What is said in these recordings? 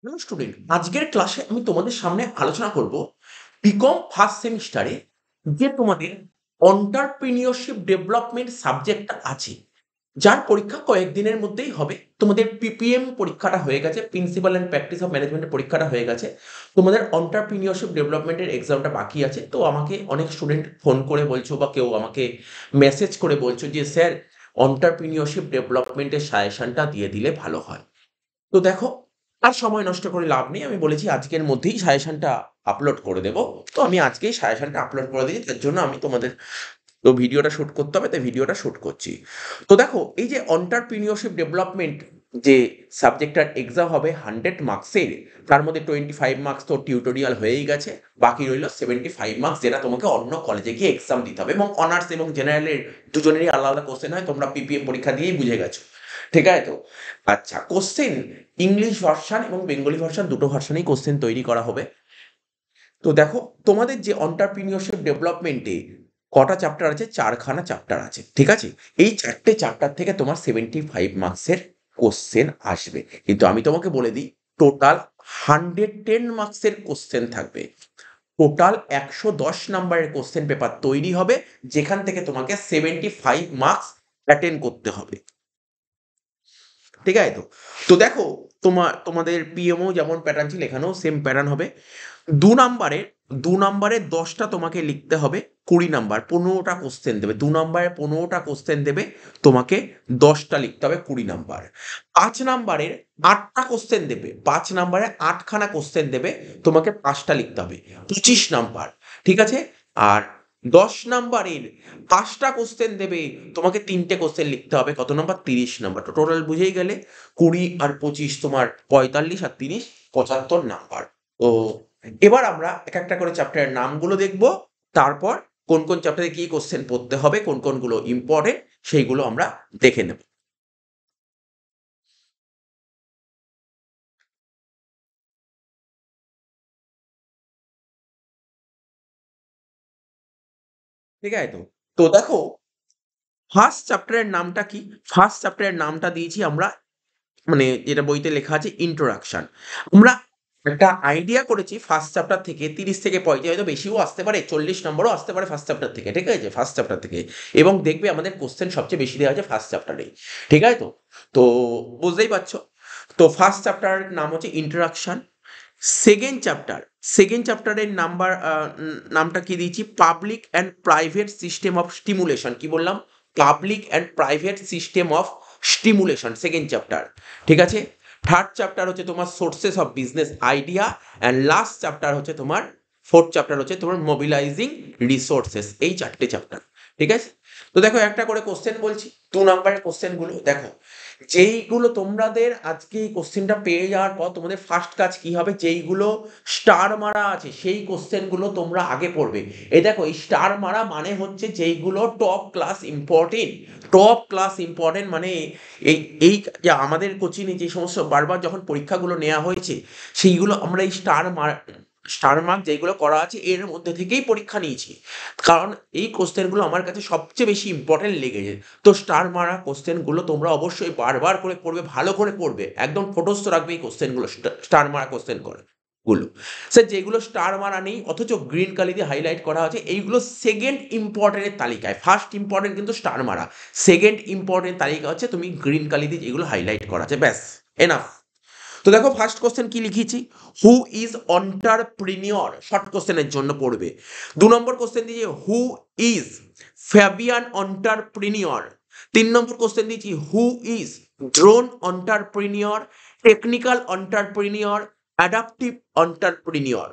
Hello student, আজকের ক্লাসে আমি তোমাদের সামনে আলোচনা করব বিকম ফার্স্ট সেমিস্টারে যে তোমাদের এন্টারপ্রেনিউরশিপ ডেভেলপমেন্ট সাবজেক্টটা আছে, যার পরীক্ষা কয়েকদিনের মধ্যেই হবে। তোমাদের পিপিএম পরীক্ষাটা হয়ে গেছে, প্রিন্সিপাল অ্যান্ড প্র্যাকটিস অফ ম্যানেজমেন্টের পরীক্ষাটা হয়ে গেছে। তোমাদের এন্টারপ্রেনিউরশিপ ডেভেলপমেন্টের এক্সামটা বাকি আছে। তো আমাকে অনেক স্টুডেন্ট ফোন করে বলছো বা কেউ আমাকে মেসেজ করে বলছো যে স্যার, এন্টারপ্রেনিউরশিপ ডেভেলপমেন্টের সাজেশনটা দিয়ে দিলে ভালো হয়। তো দেখো, আর সময় নষ্ট করে লাভ নেই। আমি বলেছি আজকের মধ্যেই সাজেশনটা আপলোড করে দেব। তো আমি আজকেই সাজেশনটা আপলোড করে দিয়েছি, তার জন্য আমি তোমাদের তো ভিডিওটা শুট করতে হবে, তাই ভিডিওটা শুট করছি। তো দেখো, এই যে এন্টারপ্রেনিউরশিপ ডেভেলপমেন্ট যে সাবজেক্টটার এক্সাম হবে 100 মার্কসের, তার মধ্যে 25 মার্কস তো টিউটোরিয়াল হয়েই গেছে। বাকি রইল 75 মার্কস, যেটা তোমাকে অন্য কলেজে গিয়ে এক্সাম দিতে হবে। এবং অনার্স এবং জেনারেলের দুজনেরই আলাদা আলাদা কোশ্চেন হয়, তোমরা পিপিএম পরীক্ষা দিয়েই বুঝে গেছো। ঠিক আছে তো? আচ্ছা, কোশ্চেন ইংলিশ ভার্সন এবং বেঙ্গলি ভার্সন, দুটো ভার্সনেই কোশ্চেন তৈরি করা হবে। তো দেখো, তোমাদের যে এন্টারপ্রেনিউরশিপ ডেভেলপমেন্টে কটা চ্যাপ্টার আছে? চারখানা চ্যাপ্টার আছে, ঠিক আছে? এই চারটে চ্যাপ্টার থেকে তোমার 75 মার্কসের কোশ্চেন আসবে। কিন্তু আমি তোমাকে বলে দিই, টোটাল 110 মার্কসের কোশ্চেন থাকবে। টোটাল 110 নাম্বারের কোশ্চেন পেপার তৈরি হবে, যেখান থেকে তোমাকে 75 মার্কস অ্যাটেন্ড করতে হবে। ঠিক আছে তো? তো দেখো, তোমাদের পিএমও যেমন প্যাটার্ন ছিল, এখানেও সেম প্যাটার্ন হবে। 2 নাম্বারের 2 নাম্বারের 10টা তোমাকে লিখতে হবে। 20 নাম্বার, 15টা কোশ্চেন দেবে। 2 নাম্বারের 15টা কোশ্চেন দেবে, তোমাকে 10টা লিখতে হবে, 20 নাম্বার। 5 নাম্বারের 8টা কোশ্চেন দেবে। 5 নাম্বারে 8খানা কোশ্চেন দেবে, তোমাকে 5টা লিখতে হবে, 25 নাম্বার। ঠিক আছে? আর 10 নাম্বারের 5টা কোশ্চেন দেবে, তোমাকে 3টে কোশ্চেন লিখতে হবে। কত নাম্বার? 30 নাম্বার। তো টোটাল বুঝেই গেলে, 20 আর 25 তোমার 45, আর 30 75 নাম্বার। তো এবার আমরা এক একটা করে চ্যাপ্টারের নামগুলো দেখব। তারপর কোন কোন চ্যাপ্টারে কি কোশ্চেন পড়তে হবে, কোন কোনগুলো ইম্পর্টেন্ট, সেইগুলো আমরা দেখে নেব। ঠিক আছে তো? তো দেখো, ফার্স্ট চ্যাপ্টারের নামটা কি? ফার্স্ট চ্যাপ্টারের নামটা দিয়েছি আমরা, মানে যেটা বইতে লেখা আছে, ইন্ট্রোডাকশন। আমরা একটা আইডিয়া করেছি ফার্স্ট চ্যাপ্টার থেকে 30 থেকে 35, হয়তো বেশিও আসতে পারে, 40 নম্বরও আসতে পারে ফার্স্ট চ্যাপ্টার থেকে। ঠিক আছে? ফার্স্ট চ্যাপ্টার থেকে। এবং দেখবে আমাদের কোশ্চেন সবচেয়ে বেশি দেওয়া আছে ফার্স্ট চ্যাপ্টারেই। ঠিক আছে তো? তো বুঝতেই পারছো। তো ফার্স্ট চ্যাপ্টার নাম হচ্ছে ইন্ট্রোডাকশন। সেকেন্ড চ্যাপ্টারের নামটা কি দিয়েছি? Public and private system of stimulation. কি বললাম? Public and private system of stimulation, second chapter. ঠিক আছে? থার্ড চ্যাপ্টার হচ্ছে তোমার sources of business idea. And last chapter হচ্ছে তোমার, ফোর্থ চ্যাপ্টার হচ্ছে তোমার মোবিলাইজিং রিসোর্সেস। এই চারটে চ্যাপ্টার। ঠিক আছে? তো দেখো, একটা করে কোশ্চেন বলছি। 2 নাম্বারের কোশ্চেনগুলো দেখো, যেইগুলো তোমাদের আজকে এই কোশ্চেনটা পেয়ে যাওয়ার পর তোমাদের ফার্স্ট কাজ কি হবে? যেইগুলো স্টার মারা আছে সেই কোশ্চেনগুলো তোমরা আগে পড়বে। এই দেখো, এই স্টার মারা মানে হচ্ছে যেইগুলো top class important. Top class important মানে এই এই যে আমাদের কোচিংয়ে যে সমস্ত বারবার যখন পরীক্ষাগুলো নেওয়া হয়েছে, সেইগুলো আমরা এই স্টার মার্ক যেগুলো করা আছে এর মধ্যে থেকেই পরীক্ষা নিয়েছি। কারণ এই কোশ্চেনগুলো আমার কাছে সবচেয়ে বেশি ইম্পর্টেন্ট লেগেছে। তো স্টার মারা কোশ্চেনগুলো তোমরা অবশ্যই বারবার করে পড়বে, ভালো করে পড়বে, একদম ঠোঁটস্থ রাখবে এই কোশ্চেনগুলো, স্টার মারা কোশ্চেন করে গুলো। স্যার, যেগুলো স্টার মারা নেই অথচ গ্রিন কালি দিয়ে হাইলাইট করা আছে, এইগুলো সেকেন্ড ইম্পর্টেন্টের তালিকায়। ফার্স্ট ইম্পর্টেন্ট কিন্তু স্টার মারা, সেকেন্ড ইম্পর্টেন্ট তালিকা হচ্ছে তুমি গ্রিন কালি দিয়ে যেগুলো হাইলাইট করা আছে, ব্যাস, এনাফ। তো দেখো, ফার্স্ট কোশ্চেন কি লিখেছি? হু ইজ অন্টারপ্রিনিয়র, শর্ট কোশ্চেনের জন্য পড়বে। 2 নম্বর কোশ্চেন দিয়েছি, হু ইজ ফ্যাবিয়ান অন্টারপ্রিনিয়র। 3 নম্বর কোশ্চেন দিয়েছি, who is drone entrepreneur, technical entrepreneur, adaptive entrepreneur.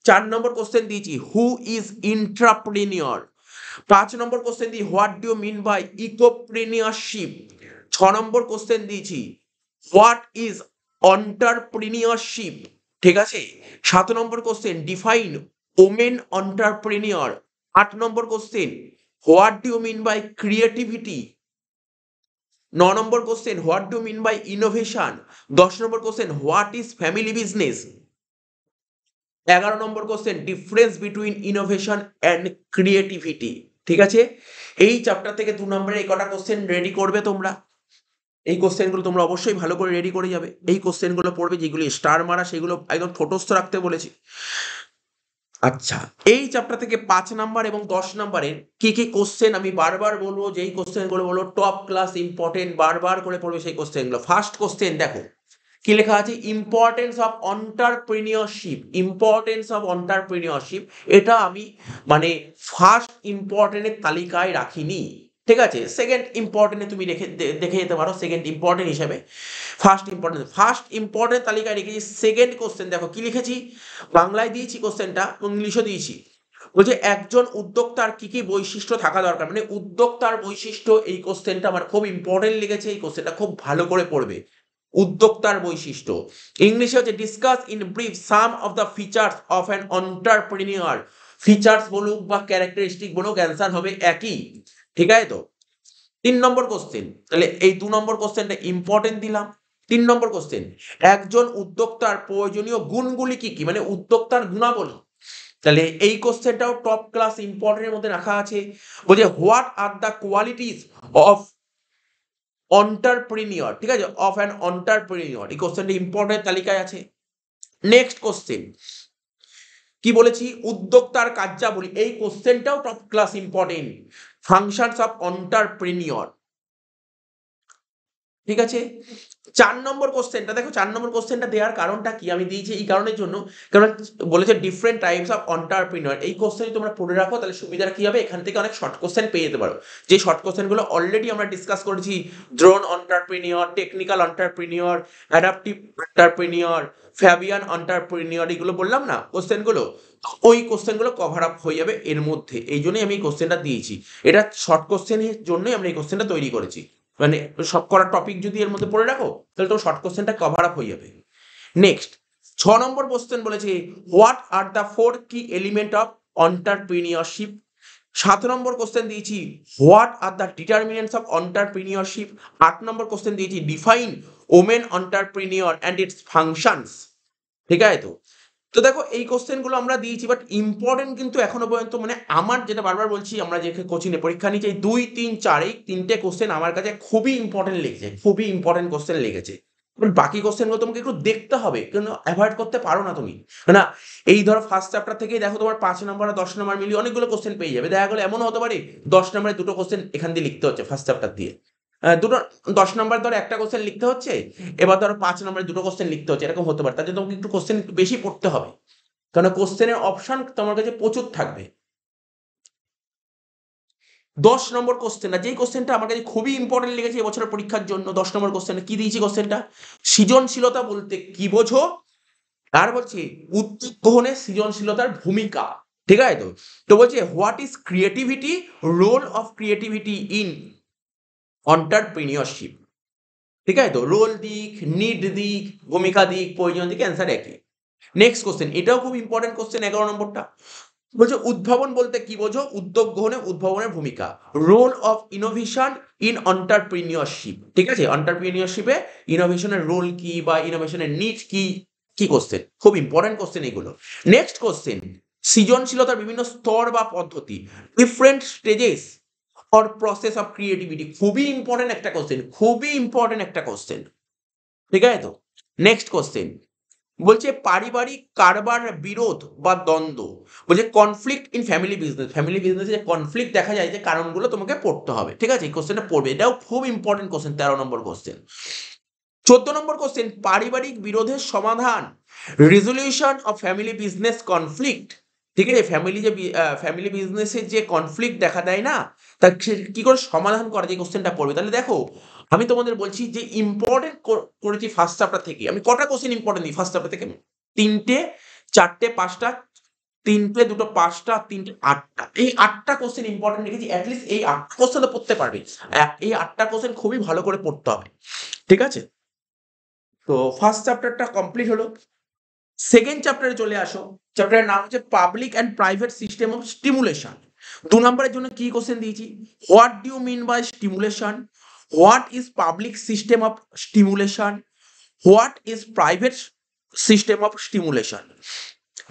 4 নম্বর কোশ্চেন দিয়েছি, হু ইজ ইন্ট্রাপ্রিনিয়র। 5 নম্বর কোশ্চেন দিই, what do you mean by ecopreneurship. 6 নম্বর কোশ্চেন দিয়েছি, হোয়াট ইজ অন্টারপ্রিনিয়রশিপ। ঠিক আছে? 7 নম্বর কোশ্চেন, ডিফাইন ওমেন অন্টারপ্রিনিয়র। 8 নম্বর question, what do you mean by creativity. 9 নম্বর question, what do you mean by innovation. 10 number question, what is family business. 11 number question, difference between innovation and creativity. ঠিক আছে? এই chapter থেকে 2 নম্বরে এই কটা question ready করবে তোমরা। এই কোশ্চেনগুলো তোমরা অবশ্যই ভালো করে রেডি করে যাবে। এই কোশ্চেনগুলো পড়বে, যেগুলি স্টার মারা সেগুলো একদম ঠোঁটস্থ রাখতে বলেছি। আচ্ছা, এই চ্যাপ্টার থেকে 5 নাম্বার এবং 10 নাম্বারের কি কি কোশ্চেন আমি বারবার বলবো, যেই কোশ্চেনগুলো বলবো টপ ক্লাস ইম্পর্টেন্ট, বারবার করে পড়বে সেই কোশ্চেনগুলো। ফার্স্ট কোশ্চেন দেখো কি লেখা আছে, importance of entrepreneurship. Importance of entrepreneurship, এটা আমি মানে ফার্স্ট ইম্পর্টেন্টের তালিকায় রাখিনি, ঠিক আছে? সেকেন্ড ইম্পর্টেন্টে তুমি দেখে যেতে পারো সেকেন্ড ইম্পর্টেন্ট হিসেবে। ফার্স্ট ইম্পর্টেন্ট তালিকায় রেখেছি। সেকেন্ড কোশ্চেন দেখো কি লিখেছি, বাংলায় দিয়েছি কোশ্চেনটা, ইংলিশও দিয়েছি। বলছে একজন উদ্যোক্তার কি কি বৈশিষ্ট্য থাকা দরকার, মানে উদ্যোক্তার বৈশিষ্ট্য। এই কোশ্চেনটা আমার খুব ইম্পর্টেন্ট লেগেছে, এই কোশ্চেনটা খুব ভালো করে পড়বে। উদ্যোক্তার বৈশিষ্ট্য ইংলিশে হচ্ছে discuss in brief some of the features of an entrepreneur. Features বলুক বা ক্যারেক্টারিস্টিক বলুক, অ্যান্সার হবে একই, ঠিক আছে তো? 3 নম্বর কোশ্চেন, তাহলে এই 2 নম্বর কোশ্চেনটা ইম্পর্টেন্ট দিলাম। 3 নম্বর কোশ্চেন, একজন উদ্যোক্তার প্রয়োজনীয় গুণগুলি কি কি, মানে উদ্যোক্তার গুণাবলী। তাহলে এই কোশ্চেনটাও টপ ক্লাস ইম্পর্টেন্টের মধ্যে রাখা আছে। বলছে what are the qualities of entrepreneur, ঠিক আছে, অফ অ্যান অন্টারপ্রেনিউর। এই কোশ্চেনটা ইম্পর্টেন্ট তালিকায় আছে। নেক্সট কোশ্চেন কি বলেছি, উদ্যোক্তার কার্যাবলী। এই কোশ্চেনটাও top class important. Functions of entrepreneur, ঠিক আছে? 4 নম্বর কোশ্চেনটা দেখো, 4 নম্বর কোশ্চেনটা দেওয়ার কারণটা কি আমি দিয়েছি এই কারণের জন্য, কারণ বলেছে ডিফারেন্ট টাইপস অফ এন্টারপ্রেনিউর। এই কোশ্চেন তোমরা পড়ে রাখো, তাহলে সুবিধাটা কি হবে, এখান থেকে অনেক শর্ট কোশ্চেন পেয়ে যেতে পারো। যে শর্ট কোশ্চেনগুলো অলরেডি আমরা ডিসকাস করেছি, drone entrepreneur, technical entrepreneur, adaptive entrepreneur, Fabian entrepreneur, এগুলো বললাম না কোশ্চেনগুলো, ওই কোশ্চেনগুলো কভার আপ হয়ে যাবে এর মধ্যে। এই জন্যই আমি এই কোশ্চেনটা দিয়েছি। এটা শর্ট কোশ্চেনের জন্যই আমরা এই কোশ্চেনটা তৈরি করেছি। মানে সব করা টপিক যদি এর মধ্যে পড়ে রাখো, তাহলে তো শর্ট কোশ্চেনটা কভার আপ হয়ে যাবে। নেক্সট 6 নম্বর কোশ্চেন বলেছে what are the 4 key element of entrepreneurship. 7 নম্বর কোশ্চেন দিয়েছি what are the determinants of entrepreneurship. 8 নম্বর কোশ্চেন দিয়েছি define women entrepreneur and its functions, ঠিক আছে তো? তো দেখো এই কোশ্চেনগুলো আমরা দিয়েছি, বাট ইম্পর্টেন্ট কিন্তু এখনো পর্যন্ত, মানে আমার যেটা বারবার বলছি, আমরা যে কোচিংয়ে পরীক্ষা নিচ্ছি, এই 2, 3, 4 এই 3টে কোশ্চেন আমার কাছে খুবই ইম্পর্টেন্ট লেগেছে, খুবই ইম্পর্টেন্ট কোশ্চেন লেগেছে। বাট বাকি কোশ্চেনগুলো তোমাকে একটু দেখতে হবে, কিন্তু অ্যাভয়েড করতে পারো না তুমি, না? এই ধরো ফার্স্ট চ্যাপ্টার থেকেই দেখো তোমার 5 নম্বর আর 10 নম্বর মিলিয়ে অনেকগুলো কোশ্চেন পেয়ে যাবে। দেখা গেলো এমনও হতে পারে 10 নম্বরে 2টো কোশ্চেন এখান দিয়ে লিখতে হচ্ছে ফার্স্ট চ্যাপ্টার দিয়ে। দুটো 10 নাম্বার ধরো একটা কোশ্চেন লিখতে হচ্ছে, এবার ধরো 5 নম্বরে 2টো কোশ্চেন লিখতে হচ্ছে, এরকম হতে পারে। তার জন্য তোমাকে একটু কোশ্চেন একটু বেশি পড়তে হবে, কারণ কোশ্চেনের অপশন তোমার কাছে প্রচুর থাকবে। 10 নম্বর কোশ্চেনটা, যেই কোশ্চেনটা আমার কাছে খুবই ইম্পর্টেন্ট লেগেছে এবছরের পরীক্ষার জন্য, 10 নম্বর কোশ্চেনটা কি দিয়েছি, কোশ্চেনটা সৃজনশীলতা বলতে কি বোঝো, আর বলছি উদ্যোগ গ্রহণে সৃজনশীলতার ভূমিকা, ঠিক আছে তো? তো বলছে what is creativity, role of creativity in entrepreneurship, ঠিক আছে তো? রোল দিক, নিড দিক, ভূমিকা দিক, প্রয়োজন দিক, অ্যান্সার একই। নেক্সট কোশ্চেন, এটাও খুব ইম্পর্টেন্ট কোশ্চেন, 11 নম্বরটা বলছে উদ্ভাবন বলতে কি বোঝো, উদ্যোগ গ্রহণে উদ্ভাবনের ভূমিকা, role of innovation in entrepreneurship, ঠিক আছে? এন্টারপ্রেনিউরশিপে ইনোভেশনের রোল কি বা ইনোভেশনের নিড কি, কি কোশ্চেন, খুব ইম্পর্টেন্ট কোশ্চেন এগুলো। নেক্সট কোশ্চেন, সৃজনশীলতার বিভিন্ন স্তর বা পদ্ধতি, different stages or process of creativity, খুবই ইম্পর্টেন্ট একটা কোশ্চেন, খুবই ইম্পর্টেন্ট একটা কোশ্চেন, ঠিক আছে তো? নেক্সট কোশ্চেন বলছে পারিবারিক কারবার বিরোধ বা দ্বন্দ্ব, বলছে conflict in family business. Family বিজনেসে যে কনফ্লিক্ট দেখা যায়, যে কারণগুলো তোমাকে পড়তে হবে, ঠিক আছে? এই কোশ্চেনটা পড়বে, এটাও খুব ইম্পর্টেন্ট কোশ্চেন, 13 নম্বর কোশ্চেন। 14 নম্বর কোশ্চেন পারিবারিক বিরোধের সমাধান, resolution of family business conflict, ঠিক আছে? ফ্যামিলি বিজনেসে যে কনফ্লিক্ট দেখা দেয় না, তা কি করে সমাধান করা যায়, কোশ্চেনটা পড়বে। তাহলে দেখো আমি তোমাদের বলছি যে ইম্পর্টেন্ট করেছি ফার্স্ট চ্যাপ্টার থেকে। আমি কটা কোশ্চেন ইম্পর্টেন্ট দিই ফার্স্ট চ্যাপ্টার থেকে, 3টে, 4টে, 5টা, 3টে, 2টো, 5টা, 3টে, 8টা, এই 8টা কোশ্চেন ইম্পর্টেন্ট রেখেছি। অ্যাটলিস্ট এই 8টা কোশ্চেন তো পড়তে পারবে, এই 8টা কোশ্চেন খুবই ভালো করে পড়তে হবে, ঠিক আছে? তো ফার্স্ট চ্যাপ্টারটা কমপ্লিট হলো। সেকেন্ড চ্যাপ্টারে চলে আসো। চ্যাপ্টারের নাম হচ্ছে public and private system of stimulation. 2 নম্বরের জন্য কি কোশ্চেন দিয়েছি, what do you mean by stimulation, what is public system of stimulation, what is private system of stimulation.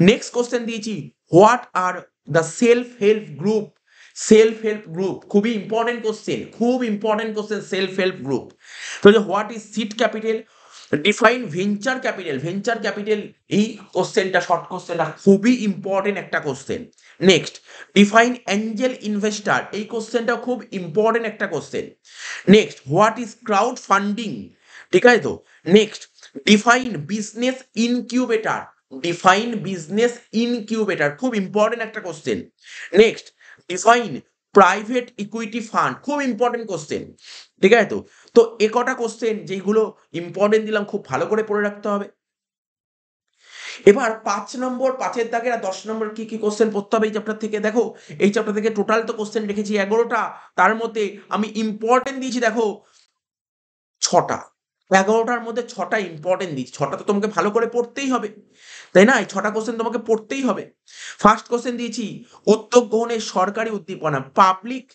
Next question দিয়েছি what are the self help group self help group, খুবই important question, খুব important question self help group. তো যে what is seed capital, define venture capital, venture capital এই কোশ্চেনটা short কোশ্চেনটা খুবই important একটা question. Next, define Angel investor, এই কোশ্চেনটা খুব ইম্পর্টেন্ট একটা question. Next, what is crowd funding, ঠিক আছে তো। Next, define business incubator, define business incubator খুব ইম্পর্টেন্ট একটা question. Next, define private equity fund, খুব ইম্পর্টেন্ট কোশ্চেন, ঠিক আছে তো। তো এ কটা কোশ্চেন যেগুলো ইম্পর্টেন্ট দিলাম খুব ভালো করে পড়ে রাখতে হবে। এবার 5 নম্বর 5-এর দাগের আর 10 নম্বর কি কি কোশ্চেন পড়তে হবে এই চ্যাপ্টার থেকে। দেখো এই চ্যাপ্টার থেকে টোটাল তো কোশ্চেন রেখেছি 11টা, তার মধ্যে আমি ইম্পর্টেন্ট দিয়েছি দেখো 6টা। 11টার মধ্যে 6টা ইম্পর্টেন্ট দিয়েছি, 6টা তো তোমাকে ভালো করে পড়তেই হবে, তাই না? এই 6টা কোশ্চেন তোমাকে পড়তেই হবে। ফার্স্ট কোশ্চেন দিয়েছি উদ্যোগ গ্রহণের সরকারি উদ্দীপনা, পাবলিক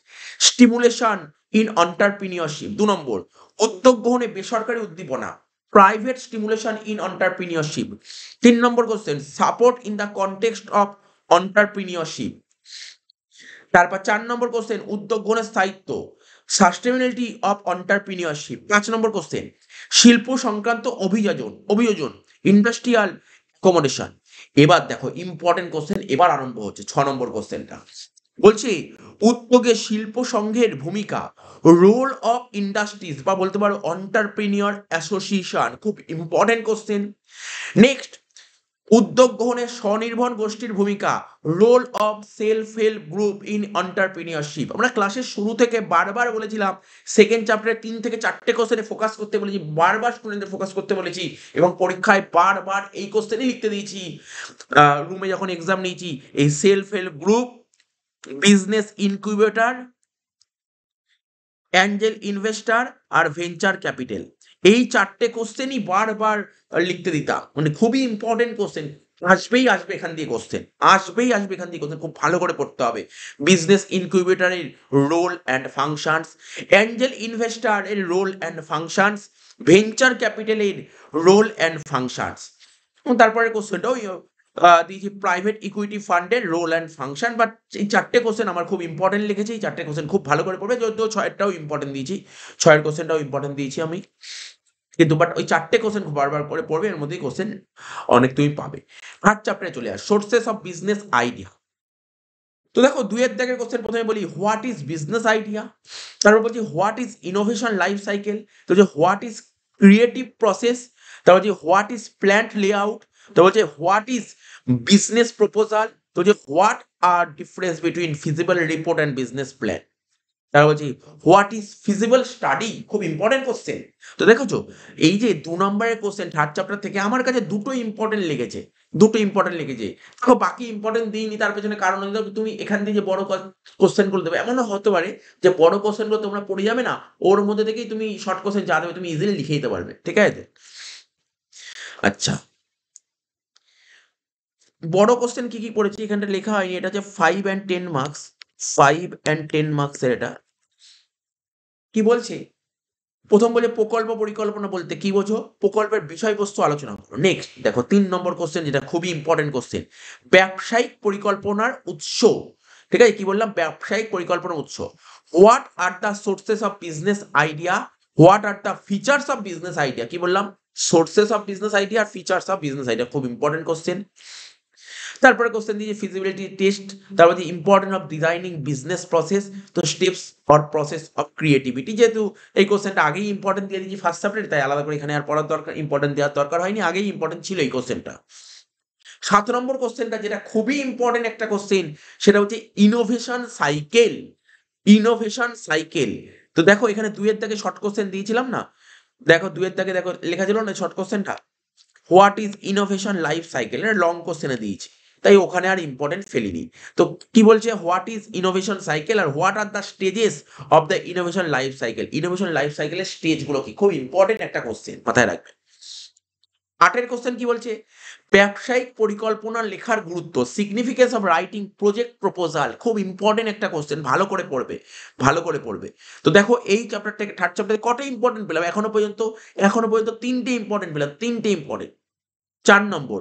স্টিমুলেশন ইন এন্টারপ্রেনিউরশিপ। 2 নম্বর, উদ্যোগ গ্রহণে বেসরকারি উদ্দীপনা, প্রাইভেট স্টিমুলেশন ইন এন্টারপ্রেনিউরশিপ। 3 নম্বর question, support in the context of entrepreneurship. তারপর 4 নম্বর কোশ্চেন, উদ্যোগ গ্রহণের স্থায়িত্ব, সাস্টেনেবিলিটি অফ এন্টারপ্রেনিউরশিপ। 5 নম্বর কোশ্চেন, শিল্প সংক্রান্ত অভিযোজন অভিযোজন ইন্ডাস্ট্রিয়াল অ্যাকোমোডেশন। এবার দেখো ইম্পর্টেন্ট কোশ্চেন এবার আরম্ভ হচ্ছে 6 নম্বর কোশ্চেনটা। বলছি উদ্যোগে শিল্প সংঘের ভূমিকা, রোল অফ ইন্ডাস্ট্রিজ বা বলতে পারো এন্টারপ্রেনিউর অ্যাসোসিয়েশন, খুব ইম্পর্টেন্ট কোশ্চেন। নেক্সট, উদ্যোগ গ্রহণে স্বনির্ভর গোষ্ঠীর ভূমিকা, role of self help group in entrepreneurship. আমরা ক্লাসের শুরু থেকে বারবার বলেছিলাম সেকেন্ড চ্যাপ্টারে 3 থেকে 4টে কোশ্চেনে ফোকাস করতে বলেছি, বারবার স্টুডেন্টদের ফোকাস করতে বলেছি এবং পরীক্ষায় বারবার এই কোশ্চেনই লিখতে দিয়েছি। রুমে যখন এক্সাম নিয়েছি এই self help group, business incubator, angel investor আর ভেঞ্চার ক্যাপিটাল, এই 4টে কোশ্চেনই বারবার লিখতে দিতাম, মানে খুবই ইম্পর্টেন্ট কোশ্চেন। আসবেই আসবে এখান দিয়ে কোশ্চেন, আসবেই আসবে এখান দিয়ে কোশ্চেন, খুব ভালো করে পড়তে হবে। বিজনেস ইনকিউবেটরের role and functions, angel investor এর রোল অ্যান্ড ফাংশনস, ভেঞ্চার ক্যাপিটালের রোল অ্যান্ড ফাংশনস। তারপরে কোশ্চেনটাও দিয়েছি প্রাইভেট ইকুইটি ফান্ডের রোল অ্যান্ড ফাংশন। বাট এই 4টে কোশ্চেন আমার খুব ইম্পর্টেন্ট লিখেছি, এই 4টে কোশ্চেন খুব ভালো করে পড়বে, যদিও 6এরটাও ইম্পর্টেন্ট দিয়েছি, 6এর কোশ্চেনটাও ইম্পর্টেন্ট দিয়েছি আমি, কিন্তু বাট ওই 4টে কোশ্চেন খুব বারবার করে পড়বে, এর মধ্যেই কোশ্চেন অনেক তুমি পাবে। থার্ড চ্যাপ্টারে চলে আস, সোর্সেস অফ বিজনেস আইডিয়া। তো দেখো 2-এর দাগের কোশ্চেন প্রথমে বলি হোয়াট ইজ বিজনেস আইডিয়া, তারপর বলছি what is innovation life cycle, তো যে হোয়াট ইজ ক্রিয়েটিভ প্রসেস, তারপর যে হোয়াট ইজ প্ল্যান্ট লেআউট, তো বলছে হোয়াট ইজ বিজনেস প্রপোজাল, তো যে what are difference between feasible report and business plan. তারপর বলছি হোয়াট ইজ ফিজিবল স্টাডি, খুব ইম্পর্টেন্ট কোশ্চেন। তো দেখেছো এই যে 2 নম্বরের কোশ্চেন থার্ড চ্যাপ্টার থেকে আমার কাছে দুটো ইম্পর্টেন্ট লেগেছে, দুটো ইম্পর্টেন্ট লেগেছে। দেখো বাকি ইম্পর্টেন্ট দিইনি, তার পেছনে কারণ হলো তুমি এখান থেকে যে বড় কোশ্চেন গুলো দেবে, এমনও হতে পারে যে বড় কোশ্চেন গুলো তোমরা পড়ে যাবে না, ওর মধ্যে থেকেই তুমি শর্ট কোশ্চেন যা দেবে তুমি ইজিলি লিখে দিতে পারবে, ঠিক আছে। আচ্ছা, বড় কোশ্চেন কি কি পড়েছি এখানটা লেখা হয়নি, এটা হচ্ছে 5 and 10 মার্কস, 5 and 10 মার্কসের। এটা কি বলছে, প্রথম বলে প্রকল্প পরিকল্পনা বলতে কি বোঝো, প্রকল্পের বিষয়বস্তু আলোচনা করো। নেক্সট দেখো 3 নম্বর কোশ্চেন যেটা খুবই ইম্পর্টেন্ট কোশ্চেন, ব্যবসায়িক পরিকল্পনার উৎস, ঠিক আছে, কি বললাম, ব্যবসায়িক পরিকল্পনার উৎস। What are the sources of business idea, what are the features of business idea, কি বললাম, সোর্সেস অফ বিজনেস আইডিয়া আর ফিচার্স অফ বিজনেস আইডিয়া, খুব ইম্পর্টেন্ট কোশ্চেন। তারপরে কোশ্চেন দিয়েছে ফিজিবিলিটি টেস্ট, তারপর যে important of designing business process, তো steps or process of creativity. যেহেতু এই কোশ্চেনটা আগেই ইম্পর্টেন্ট দিয়ে দিয়েছি ফার্স্ট চ্যাপ্টারে, তাই আলাদা করে এখানে আর পড়ার দরকার, ইম্পর্টেন্ট দেওয়ার দরকার হয়নি, আগেই ইম্পর্টেন্ট ছিল এই কোশ্চেনটা। 7 নম্বর কোশ্চেনটা যেটা খুবই ইম্পর্টেন্ট একটা কোশ্চেন, সেটা হচ্ছে ইনোভেশন সাইকেল, ইনোভেশন সাইকেল। তো দেখো এখানে 2-এর দাগে শর্ট কোশ্চেন দিয়েছিলাম না, দেখো 2-এর দাগে দেখো লেখা ছিল না শর্ট কোশ্চেনটা, what is innovation life cycle, এটা লং কোশ্চেনে দিয়েছি, তাই ওখানে আর ইম্পর্টেন্ট ফেলিনি। তো কি বলছে, হোয়াট ইজ ইনোভেশন সাইকেল আর what are the stages of the innovation life cycle, innovation life সাইকেলের স্টেজগুলো কি, খুব ইম্পর্টেন্ট একটা কোশ্চেন, মাথায় রাখবে। 8-এর কোশ্চেন কি বলছে, ব্যবসায়িক পরিকল্পনা লেখার গুরুত্ব, significance of writing project proposal, খুব ইম্পর্টেন্ট একটা কোশ্চেন, ভালো করে পড়বে, ভালো করে পড়বে। তো দেখো এই চ্যাপ্টার থেকে থার্ড চ্যাপ্টারে কটা ইম্পর্টেন্ট পেলাম এখনো পর্যন্ত 3টে ইম্পর্টেন্ট পেলাম, 3টে ইম্পর্টেন্ট। 4 নম্বর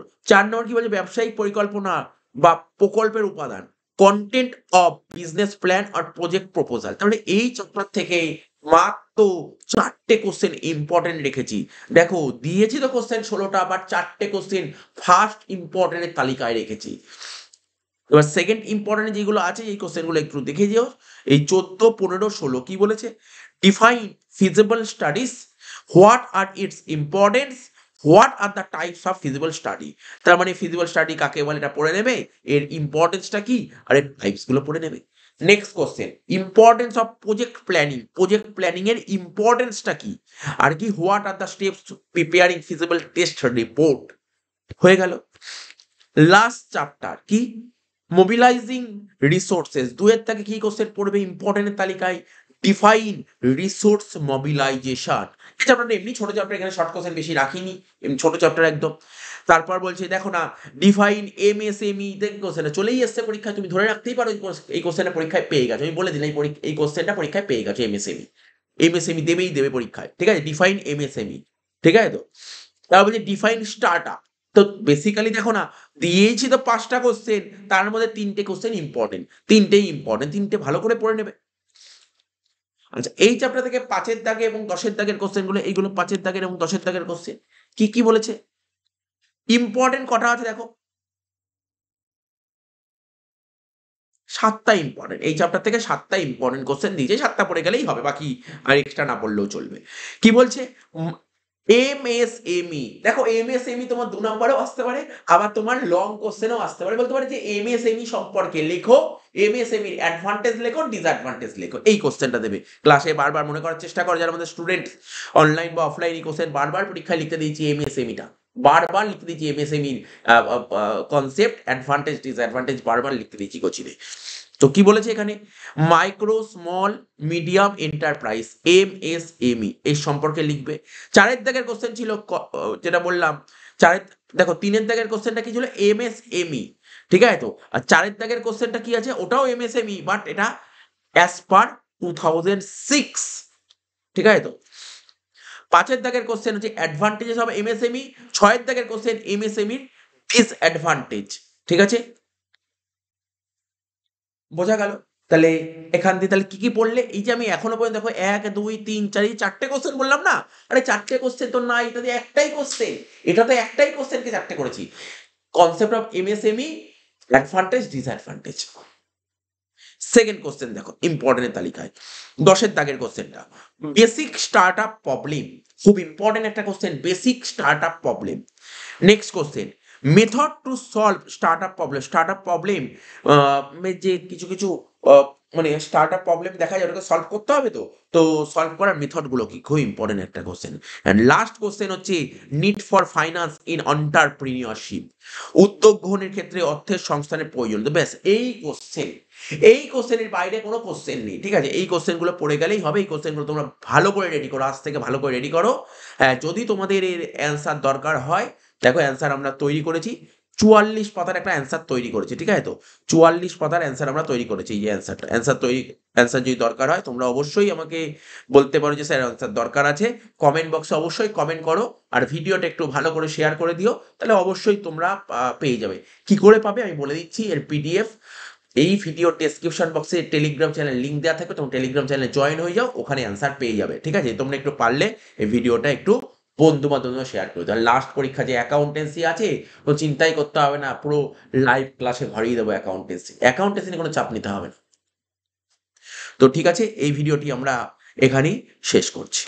কি বলছে, ব্যবসায়িক পরিকল্পনা বা প্রকল্পের উপাদান, কন্টেন্ট অফ বিজনেস প্ল্যান আর প্রজেক্ট প্রপোজাল। তাহলে এই চ্যাপ্টার থেকে মাত্র 4টে কোশ্চেন ইম্পর্টেন্ট রেখেছি। দেখো দিয়েছি তো কোশ্চেন 16টা, বাট 4টে কোশ্চেন ফার্স্ট ইম্পর্টেন্টের তালিকায় রেখেছি। এবার সেকেন্ড ইম্পর্টেন্ট যেগুলো আছে এই কোশ্চেনগুলো একটু দেখে যেও। এই 14, 15, 16 কি বলেছে? Define feasible studies, what are its importance, what are the types of feasible study. তার মানে ফিজিবল স্টাডি কাকে বলে এটা পড়ে নেবে, এর ইম্পর্টেন্সটা কি আর এর টাইপস গুলো পড়ে নেবে। Next question, importance of project planning. Project planning এর ইম্পর্টেন্সটা কি আর কি, what are the steps preparing feasible test report. হয়ে গেল। লাস্ট চ্যাপ্টার কি, মোবিলাইজিং রিসোর্সেস। 2 থেকে কি কোশ্চেন পড়বে ইম্পর্টেন্টের তালিকায়? Define resource mobilisation. এই চ্যাপ্টারটা এমনি ছোট চ্যাপ্টার, এখানে শর্ট কোশ্চেন বেশি রাখিনি, ছোট চ্যাপ্টার একদম। তারপর বলছে দেখো না, ডিফাইন এমএসএমই। কোশ্চেনটা চলেই এসছে পরীক্ষায়, তুমি ধরে রাখতেই পারো এই কোশ্চেনটা পরীক্ষায় পেয়ে গেছো। আমি বলে দিলাম এই কোশ্চেনটা পরীক্ষায় পেয়ে গেছো। এমএসএমই, এমএসএমই দেবে পরীক্ষায়, ঠিক আছে? ডিফাইন এমএসএমই, ঠিক আছে তো? তারপর বলছে ডিফাইন স্টার্টআপ। তো বেসিক্যালি দেখো না, দিয়েছি তো 5টা কোশ্চেন, তার মধ্যে 3টে কোশ্চেন ইম্পর্টেন্ট, 3টেই ইম্পর্টেন্ট, 3টে ভালো করে পড়ে নেবে। আচ্ছা, এই চ্যাপ্টার থেকে 5-এর দাগে এবং 10-এর দাগের কোশ্চেনগুলো, এইগুলো 5-এর দাগের এবং 10-এর দাগের কোশ্চেন। কি কি বলেছে? ইম্পর্টেন্ট কটা আছে দেখো, 7টা ইম্পর্টেন্ট। এই চ্যাপ্টার থেকে 7টা ইম্পর্টেন্ট কোশ্চেন দিয়েছে, 7টা পড়ে গেলেই হবে, বাকি আর এক্সট্রা না পড়লেও চলবে। কি বলছে? এমএসএমই। দেখো এমএসএমই তোমার 2 নম্বরেও আসতে পারে, আবার তোমার লং কোশ্চেনও আসতে পারে। বলতে পারে যে এমএসএমই সম্পর্কে লেখো, এমএসএমইর অ্যাডভান্টেজ লেখো, ডিসঅ্যাডভান্টেজ লেখো। এই কোশ্চেনটা দেবে ক্লাসে, বারবার মনে করার চেষ্টা করো যারা আমাদের স্টুডেন্ট অনলাইন বা অফলাইন। এই কোশ্চেন বারবার পরীক্ষায় লিখতে দিয়েছি, এমএসএমইটা বারবার লিখতে দিয়েছি, এমএসএমইর কনসেপ্ট, অ্যাডভান্টেজ, ডিসঅ্যাডভান্টেজ বারবার লিখতে দিয়েছি কোচিনে। তো কি বলেছে এখানে? Micro small medium enterprise, MSME এর সম্পর্কে লিখবে। 4-এর দাগের কোশ্চেন ছিল যেটা বললাম, 4-এর দেখো 3-এর দাগের কোশ্চেনটা কি ছিল? এমএসএমই, ঠিক আছে তো? আর 4-এর দাগের কোশ্চেনটা কি আছে? ওটাও এমএসএমই, বাট এটা অ্যাজ পার 2006, ঠিক আছে তো? 5-এর দাগের কোশ্চেন হচ্ছে অ্যাডভান্টেজেস অফ এমএসএমই। 6-এর দাগের কোশ্চেন এমএসএমইর ডিসঅ্যাডভান্টেজ, ঠিক আছে? বোঝা গেল? তাহলে এখান দিয়ে তাহলে কি পড়লে? এই যে আমি এখনো পর্যন্ত দেখো 1, 2, 3, 4, এই 4টে কোশ্চেন বললাম না? আরে 4টে কোশ্চেন তো না, এটা দিয়ে একটাই কোশ্চেন। এটাতে একটাই কোশ্চেনকে 4টে করেছি। Concept of MSME, advantage, disadvantage. Second question দেখো ইম্পর্টেন্টের তালিকায় 10-এর দাগের কোশ্চেনটা, বেসিক স্টার্টআপ প্রবলেম। খুব ইম্পর্টেন্ট একটা question, basic startup problem. Next question, method to solve startup problem. Startup problem যে কিছু কিছু মানে স্টার্টআপ প্রবলেম দেখা যায়, ওটাকে সলভ করতে হবে। তো সলভ করার মেথড গুলো কি, খুব ইম্পর্টেন্ট একটা কোশ্চেন। এন্ড লাস্ট কোশ্চেন হচ্ছে need for finance in entrepreneurship. উদ্যোগ গ্রহণের ক্ষেত্রে অর্থের সংস্থানের প্রয়োজন। তো ব্যাস এই কোশ্চেন, এই কোশ্চেনের বাইরে কোনো কোশ্চেন নেই, ঠিক আছে? এই কোশ্চেনগুলো পড়ে গেলেই হবে। এই কোশ্চেনগুলো তোমরা ভালো করে রেডি করো, আজ থেকে ভালো করে রেডি করো। যদি তোমাদের এর অ্যান্সার দরকার হয়, দেখো অ্যান্সার আমরা তৈরি করেছি, 44 পাতার একটা অ্যান্সার তৈরি করেছি, ঠিক আছে তো? 44 পাতার অ্যান্সার আমরা তৈরি করেছি। এই যে অ্যান্সার যদি দরকার হয় তোমরা অবশ্যই আমাকে বলতে পারো যে স্যার অ্যান্সার দরকার আছে। কমেন্ট বক্সে অবশ্যই কমেন্ট করো, আর ভিডিওটা একটু ভালো করে শেয়ার করে দিও, তাহলে অবশ্যই তোমরা পেয়ে যাবে। কি করে পাবে আমি বলে দিচ্ছি, এর পিডিএফ এই ভিডিও ডেসক্রিপশন বক্সে টেলিগ্রাম চ্যানেল লিঙ্ক দেওয়া থাকবে, তোমরা টেলিগ্রাম চ্যানেলে জয়েন হয়ে যাও, ওখানে অ্যান্সার পেয়ে যাবে, ঠিক আছে? তোমরা একটু পারলে এই ভিডিওটা একটু বন্ধু বান্ধব শেয়ার করে দাও। লাস্ট পরীক্ষা যে অ্যাকাউন্টেন্সি আছে, তো চিন্তাই করতে হবে না, পুরো লাইভ ক্লাসে ভরিয়ে দেবো অ্যাকাউন্টেন্সি নিয়ে কোনো চাপ নিতে হবে না। তো ঠিক আছে, এই ভিডিওটি আমরা এখানেই শেষ করছি।